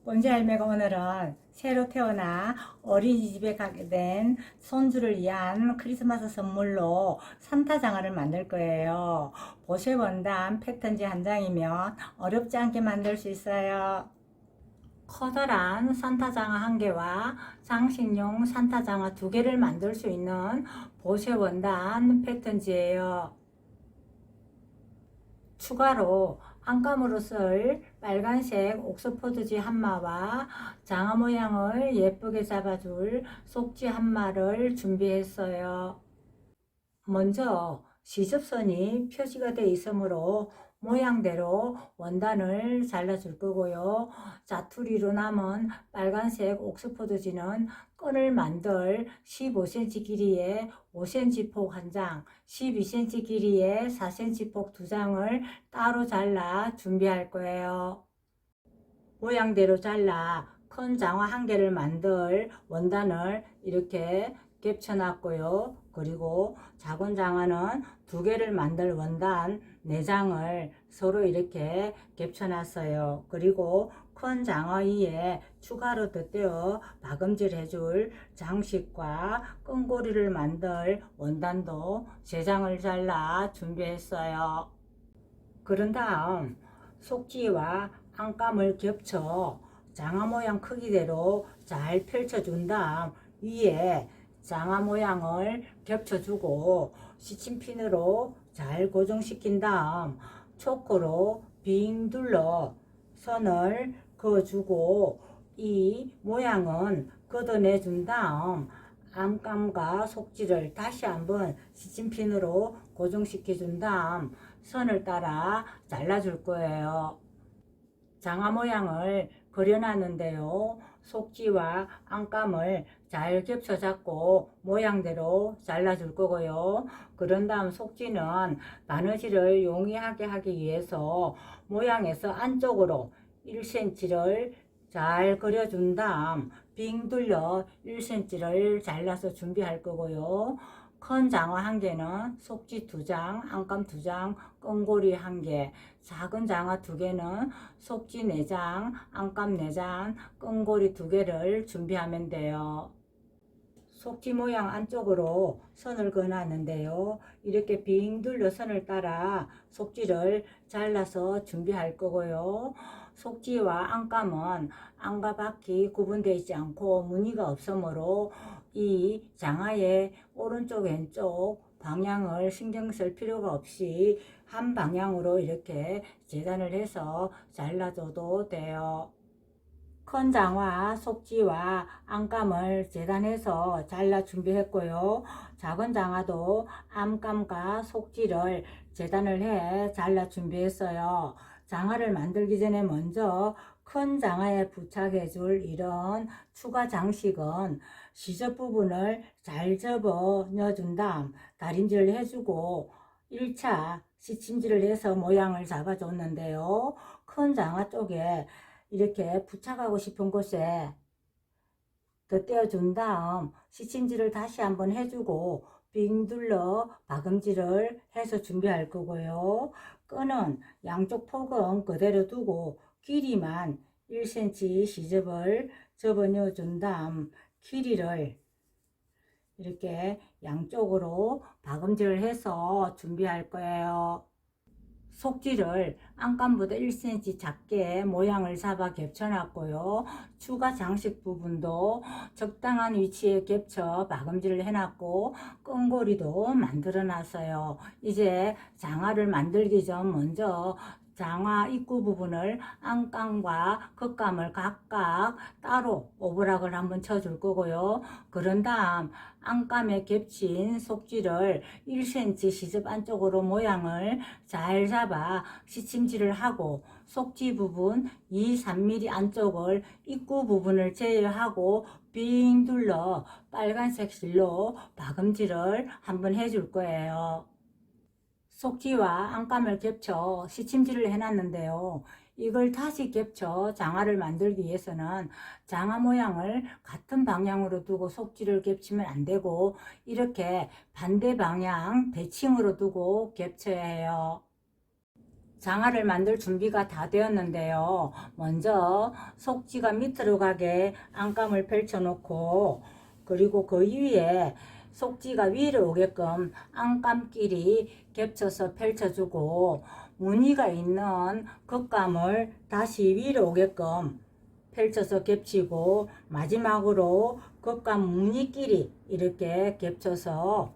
꼰지 할매가 오늘은 새로 태어나 어린이집에 가게 된 손주를 위한 크리스마스 선물로 산타 장화를 만들 거예요. 보세 원단 패턴지 한 장이면 어렵지 않게 만들 수 있어요. 커다란 산타 장화 한 개와 장식용 산타 장화 두 개를 만들 수 있는 보세 원단 패턴지예요. 추가로 안감으로 쓸 빨간색 옥스포드지 한마와 장화 모양을 예쁘게 잡아줄 속지 한마를 준비했어요. 먼저 시접선이 표시가 되어 있으므로 모양대로 원단을 잘라줄 거고요. 자투리로 남은 빨간색 옥스포드지는 끈을 만들 15cm 길이의 5cm 폭 한 장, 12cm 길이의 4cm 폭 두 장을 따로 잘라 준비할 거예요. 모양대로 잘라 큰 장화 한 개를 만들 원단을 이렇게 겹쳐놨고요. 그리고 작은 장화는 두 개를 만들 원단 4장을 서로 이렇게 겹쳐놨어요. 그리고 큰 장화 위에 추가로 덧대어 박음질 해줄 장식과 끈고리를 만들 원단도 3장을 잘라 준비했어요. 그런 다음 속지와 안감을 겹쳐 장화 모양 크기대로 잘 펼쳐준 다음 위에 장화 모양을 겹쳐주고 시침핀으로 잘 고정시킨 다음 초코로 빙 둘러 선을 그어주고 이 모양은 걷어내준 다음 안감과 속지를 다시 한번 시침핀으로 고정시켜 준 다음 선을 따라 잘라줄 거예요. 장화 모양을 그려놨는데요. 속지와 안감을 잘 겹쳐 잡고 모양대로 잘라줄 거고요. 그런 다음 속지는 바느질을 용이하게 하기 위해서 모양에서 안쪽으로 1cm를 잘 그려준 다음 빙 둘러 1cm를 잘라서 준비할 거고요. 큰 장화 한 개는 속지 2장, 안감 2장, 끈고리 1개, 작은 장화 2개는 속지 4장, 안감 4장, 끈고리 2개를 준비하면 돼요. 속지 모양 안쪽으로 선을 그어놨는데요. 이렇게 빙 둘러 선을 따라 속지를 잘라서 준비할 거고요. 속지와 안감은 안과 밖이 구분되어 있지 않고 무늬가 없으므로 이 장화의 오른쪽 왼쪽 방향을 신경 쓸 필요가 없이 한 방향으로 이렇게 재단을 해서 잘라줘도 돼요. 큰 장화 속지와 안감을 재단해서 잘라 준비했고요. 작은 장화도 안감과 속지를 재단을 해 잘라 준비했어요. 장화를 만들기 전에 먼저 큰 장화에 부착해 줄 이런 추가 장식은 시접 부분을 잘 접어 넣어준 다음 다림질을 해주고 1차 시침질을 해서 모양을 잡아줬는데요. 큰 장화 쪽에 이렇게 부착하고 싶은 곳에 덧대어 준 다음 시침질을 다시 한번 해주고 빙 둘러 박음질을 해서 준비할 거고요. 끈은 양쪽 폭은 그대로 두고 길이만 1cm 시접을 접어 넣어 준 다음 길이를 이렇게 양쪽으로 박음질을 해서 준비할 거예요. 속지를 안감보다 1cm 작게 모양을 잡아 겹쳐놨고요. 추가 장식 부분도 적당한 위치에 겹쳐 박음질을 해놨고 끈고리도 만들어 놨어요. 이제 장화를 만들기 전 먼저 장화 입구 부분을 안감과 겉감을 각각 따로 오브락을 한번 쳐줄 거고요. 그런 다음 안감에 겹친 속지를 1cm 시접 안쪽으로 모양을 잘 잡아 시침질을 하고 속지 부분 2-3mm 안쪽을 입구 부분을 제외하고 빙 둘러 빨간색 실로 박음질을 한번 해줄 거예요. 속지와 안감을 겹쳐 시침질을 해놨는데요. 이걸 다시 겹쳐 장화를 만들기 위해서는 장화 모양을 같은 방향으로 두고 속지를 겹치면 안 되고 이렇게 반대 방향 대칭으로 두고 겹쳐야 해요. 장화를 만들 준비가 다 되었는데요. 먼저 속지가 밑으로 가게 안감을 펼쳐 놓고, 그리고 그 위에 속지가 위로 오게끔 안감끼리 겹쳐서 펼쳐주고, 무늬가 있는 겉감을 다시 위로 오게끔 펼쳐서 겹치고, 마지막으로 겉감 무늬끼리 이렇게 겹쳐서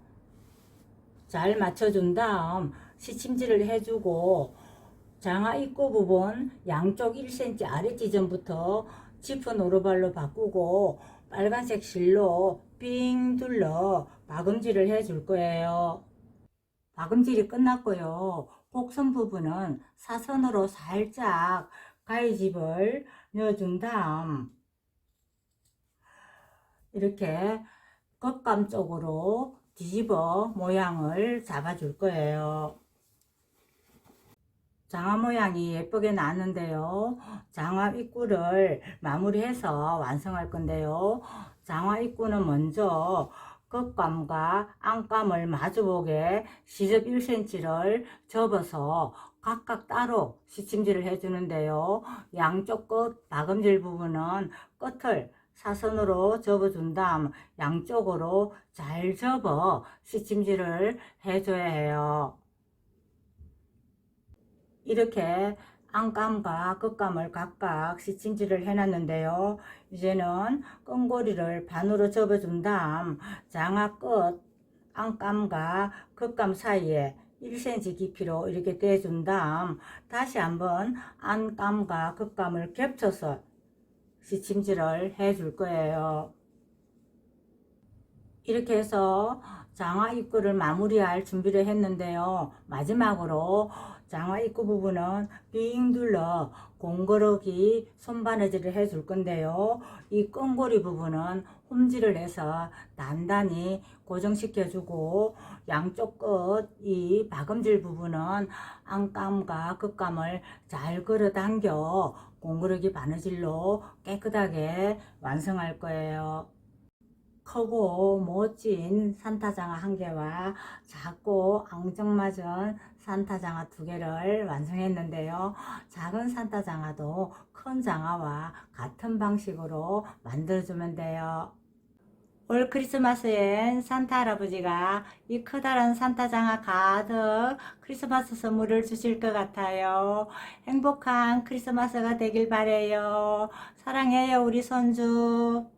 잘 맞춰준 다음 시침질을 해주고, 장화 입구 부분 양쪽 1cm 아래 지점부터 짚은 오르발로 바꾸고 빨간색 실로 삥 둘러 박음질을 해줄 거예요. 박음질이 끝났고요. 곡선 부분은 사선으로 살짝 가위집을 넣어준 다음 이렇게 겉감 쪽으로 뒤집어 모양을 잡아줄 거예요. 장화 모양이 예쁘게 나왔는데요. 장화 입구를 마무리해서 완성할 건데요. 장화 입구는 먼저 겉감과 안감을 마주보게 시접 1cm를 접어서 각각 따로 시침질을 해주는데요. 양쪽 끝 박음질 부분은 끝을 사선으로 접어준 다음 양쪽으로 잘 접어 시침질을 해줘야 해요. 이렇게 안감과 겉감을 각각 시침질을 해놨는데요. 이제는 끈고리를 반으로 접어준 다음 장화 끝 안감과 겉감 사이에 1cm 깊이로 이렇게 떼준 다음 다시 한번 안감과 겉감을 겹쳐서 시침질을 해줄 거예요. 이렇게 해서 장화 입구를 마무리할 준비를 했는데요. 마지막으로 장화 입구 부분은 빙 둘러 공거르기 손바느질을 해줄 건데요. 이 끈고리 부분은 홈질을 해서 단단히 고정시켜주고, 양쪽 끝 이 박음질 부분은 안감과 겉감을 잘 걸어 당겨 공거르기 바느질로 깨끗하게 완성할 거예요. 크고 멋진 산타장화 한 개와 작고 앙증맞은 산타장화 두 개를 완성했는데요. 작은 산타장화도 큰 장화와 같은 방식으로 만들어주면 돼요. 올 크리스마스엔 산타 할아버지가 이 커다란 산타장화 가득 크리스마스 선물을 주실 것 같아요. 행복한 크리스마스가 되길 바래요. 사랑해요, 우리 손주.